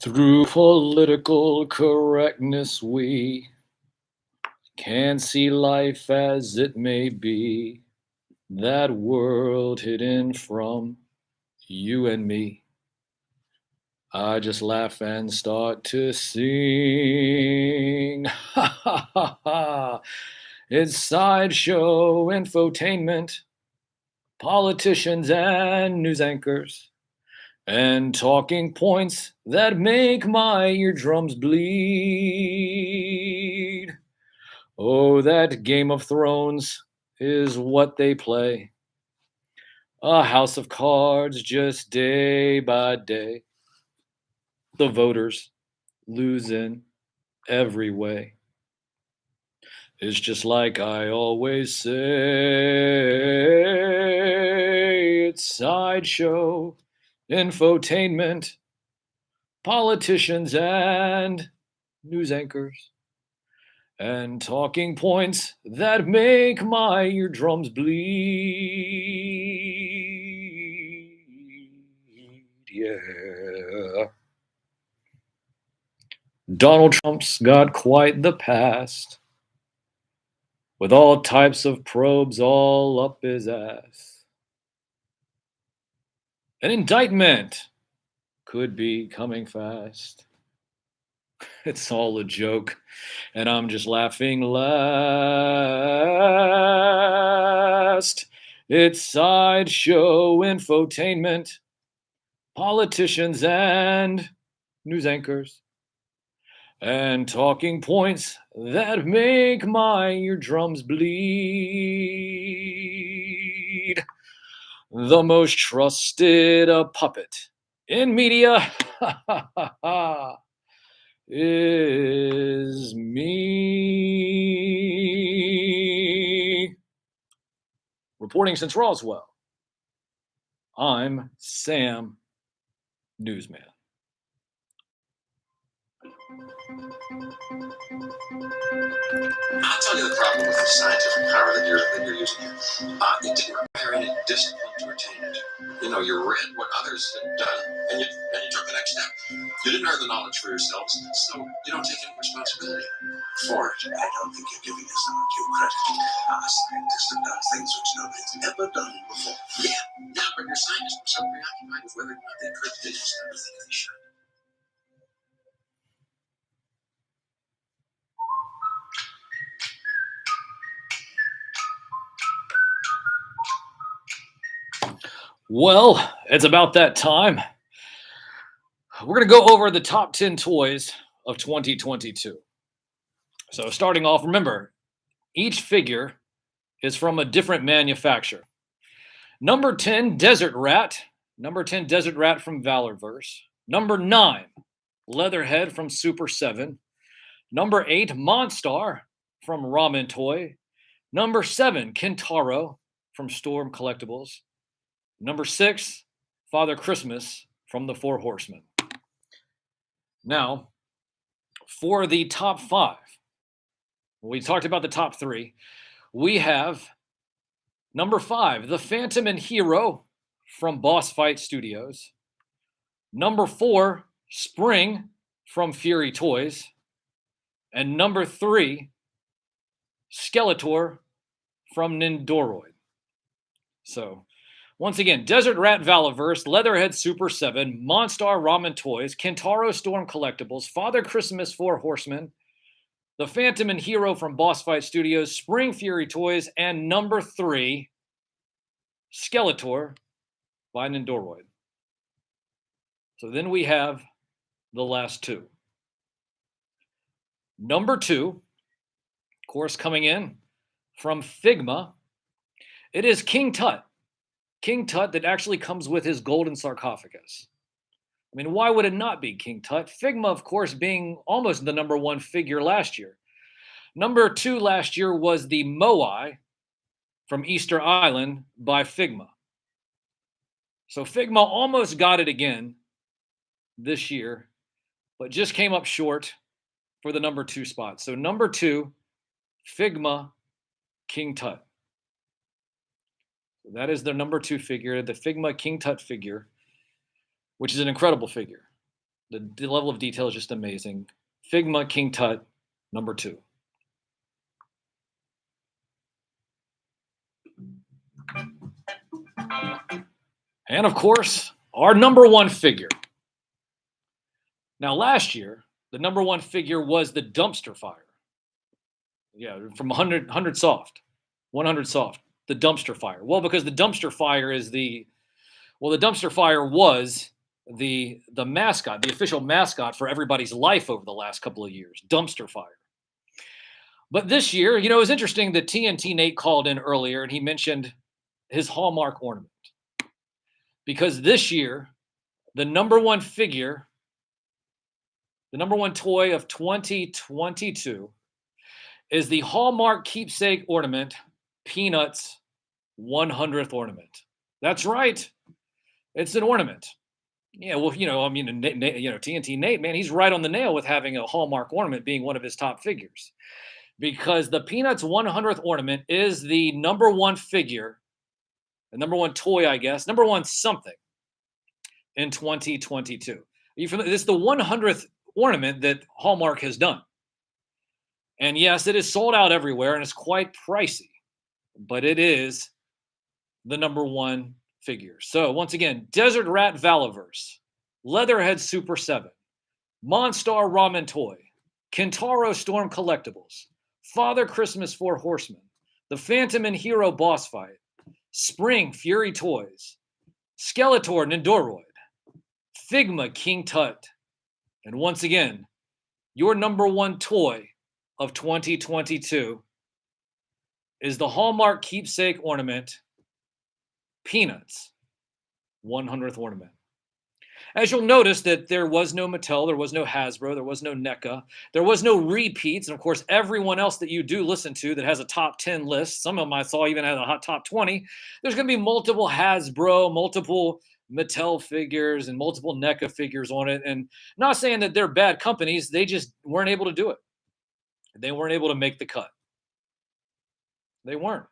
Through political correctness, we can see life as it may be. That world hidden from you and me. I just laugh and start to sing. Ha ha ha ha. It's sideshow infotainment, politicians and news anchors, and talking points that make my eardrums bleed. Oh, that Game of Thrones is what they play. A house of cards just day by day. The voters lose in every way. It's just like I always say, it's sideshow infotainment, politicians and news anchors, and talking points that make my eardrums bleed. Yeah. Donald Trump's got quite the past, with all types of probes all up his ass. An indictment could be coming fast. It's all a joke, and I'm just laughing last. It's sideshow infotainment, politicians and news anchors, and talking points that make my eardrums bleed. The most trusted puppet in media is me. Reporting since Roswell, I'm Sam Newsman. I'll tell you the problem with the scientific power that you're using here. It didn't require any discipline to attain it. You read what others had done, and you took the next step. You didn't earn the knowledge for yourselves, so you don't take any responsibility for it. I don't think you're giving us enough due credit. Scientists have done things which nobody's ever done before. Yeah, but your scientists were so preoccupied with whether or not they could, they just never think they should. Well, it's about that time. We're going to go over the top 10 toys of 2022. So, starting off, remember, each figure is from a different manufacturer. Number 10, Desert Rat. Number 10, Desert Rat from Valorverse. Number 9, Leatherhead from Super 7. Number 8, Monstar from Ramen Toy. Number 7, Kintaro from Storm Collectibles. Number 6, Father Christmas from the Four Horsemen. Now, for the top 5, we talked about the top 3. We have number 5, the Phantom and Hero from Boss Fight Studios. Number 4, Spring from Fury Toys. And number 3, Skeletor from Nindoroid. So, once again, Desert Rat Valorverse, Leatherhead Super 7, Monstar Ramen Toys, Kintaro Storm Collectibles, Father Christmas Four Horsemen, The Phantom and Hero from Boss Fight Studios, Spring Fury Toys, and number 3, Skeletor by Nindoroid. So then we have the last 2. Number 2, of course, coming in from Figma, it is King Tut. King Tut that actually comes with his golden sarcophagus. I mean, why would it not be King Tut? Figma, of course, being almost the number 1 figure last year. Number 2 last year was the Moai from Easter Island by Figma. So Figma almost got it again this year, but just came up short for the number 2 spot. So number 2, Figma, King Tut. That is the number 2 figure, the Figma King Tut figure, which is an incredible figure. The level of detail is just amazing. Figma King Tut, number 2. And of course, our number 1 figure. Now, last year, the number 1 figure was the dumpster fire. Yeah, from 100 soft, 100 soft, the dumpster fire. Well, because the dumpster fire is the dumpster fire was the mascot, the official mascot for everybody's life over the last couple of years. Dumpster fire. But this year, it was interesting that TNT Nate called in earlier and he mentioned his Hallmark ornament. Because this year, the number 1 figure, the number 1 toy of 2022 is the Hallmark keepsake ornament, Peanuts 100th ornament. That's right. It's an ornament. Yeah, well, TNT Nate, man, he's right on the nail with having a Hallmark ornament being one of his top figures. Because the Peanuts 100th ornament is the number 1 figure, the number 1 toy, I guess, number 1 something in 2022. This is the 100th ornament that Hallmark has done. And yes, it is sold out everywhere and it's quite pricey, but it is the number 1 figure. So once again, Desert Rat Valaverse, Leatherhead Super 7, Monstar Ramen Toy, Kentaro Storm Collectibles, Father Christmas 4 Horsemen, the Phantom and Hero Boss Fight, Spring Fury Toys, Skeletor Nendoroid, Figma King Tut, and once again, your number 1 toy of 2022 is the Hallmark keepsake ornament, Peanuts 100th ornament. As you'll notice that there was no Mattel, there was no Hasbro, there was no NECA, there was no repeats, and of course everyone else that you do listen to that has a top 10 list, some of them I saw even had a hot top 20, there's going to be multiple Hasbro, multiple Mattel figures, and multiple NECA figures on it. And not saying that they're bad companies, they just weren't able to do it. They weren't able to make the cut. They weren't.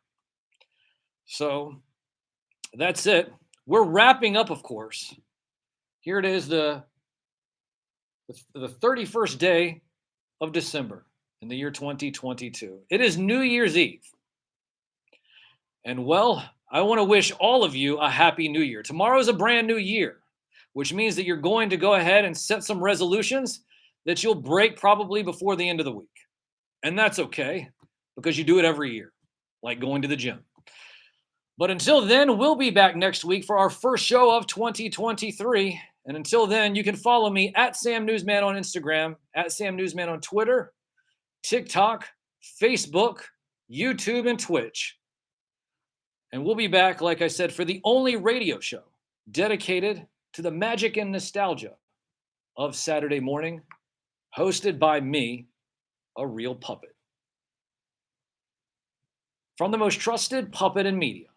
So that's it. We're wrapping up, of course. Here it is, the 31st day of December in the year 2022. It is New Year's Eve. And well, I want to wish all of you a happy new year. Tomorrow is a brand new year, which means that you're going to go ahead and set some resolutions that you'll break probably before the end of the week. And that's okay, because you do it every year, like going to the gym. But until then, we'll be back next week for our first show of 2023. And until then, you can follow me at Sam Newsman on Instagram, at Sam Newsman on Twitter, TikTok, Facebook, YouTube, and Twitch. And we'll be back, like I said, for the only radio show dedicated to the magic and nostalgia of Saturday morning, hosted by me, a real puppet. From the most trusted puppet in media,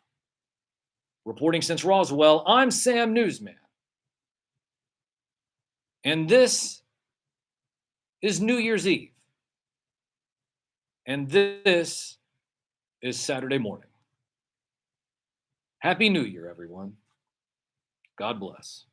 reporting since Roswell, I'm Sam Newsman. And this is New Year's Eve. And this is Saturday morning. Happy New Year, everyone. God bless.